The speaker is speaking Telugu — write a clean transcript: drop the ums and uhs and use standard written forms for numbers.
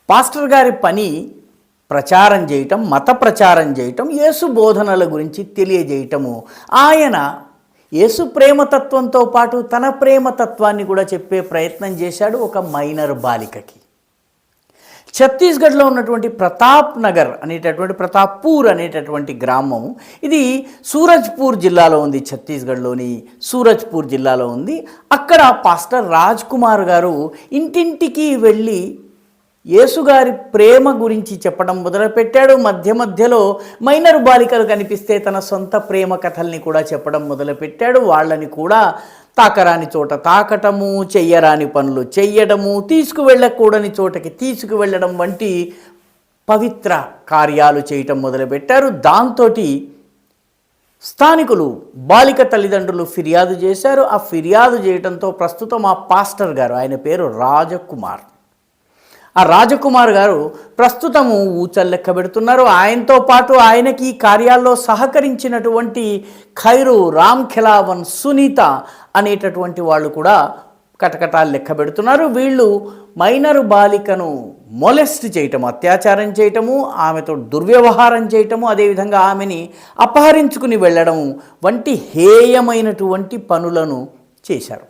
పాస్టర్ గారి పని ప్రచారం చేయటం, మత ప్రచారం చేయటం, యేసు బోధనల గురించి తెలియజేయటము. ఆయన యేసు ప్రేమతత్వంతో పాటు తన ప్రేమతత్వాన్ని కూడా చెప్పే ప్రయత్నం చేశాడు ఒక మైనర్ బాలికకి. ఛత్తీస్గఢ్లో ఉన్నటువంటి ప్రతాప్పూర్ అనేటటువంటి గ్రామం, ఇది సూరజ్పూర్ జిల్లాలో ఉంది. ఛత్తీస్గఢ్లోని సూరజ్పూర్ జిల్లాలో ఉంది. అక్కడ పాస్టర్ రాజ్ కుమార్ గారు ఇంటింటికి వెళ్ళి యేసుగారి ప్రేమ గురించి చెప్పడం మొదలుపెట్టాడు. మధ్యలో మైనర్ బాలికలు కనిపిస్తే తన సొంత ప్రేమ కథల్ని కూడా చెప్పడం మొదలుపెట్టాడు. వాళ్ళని కూడా తాకరాని చోట తాకటము, చెయ్యరాని పనులు చెయ్యడము, తీసుకువెళ్ళకూడని చోటకి తీసుకువెళ్ళడం వంటి పవిత్ర కార్యాలు చేయటం మొదలుపెట్టారు. దాంతో స్థానికులు, బాలిక తల్లిదండ్రులు ఫిర్యాదు చేశారు. ఆ ఫిర్యాదు చేయడంతో ప్రస్తుతం ఆ పాస్టర్ గారు, ఆయన పేరు రాజకుమార్, ఆ రాజకుమార్ గారు ప్రస్తుతము ఊచలు లెక్క పెడుతున్నారు. ఆయనతో పాటు ఆయనకి ఈ కార్యాల్లో సహకరించినటువంటి ఖైరు, రామ్ ఖిలావన్, సునీత అనేటటువంటి వాళ్ళు కూడా కటకటాలు లెక్క పెడుతున్నారు. వీళ్ళు మైనరు బాలికను మొలెస్ట్ చేయటము, అత్యాచారం చేయటము, ఆమెతో దుర్వ్యవహారం చేయటము, అదేవిధంగా ఆమెని అపహరించుకుని వెళ్ళడం వంటి హేయమైనటువంటి పనులను చేశారు.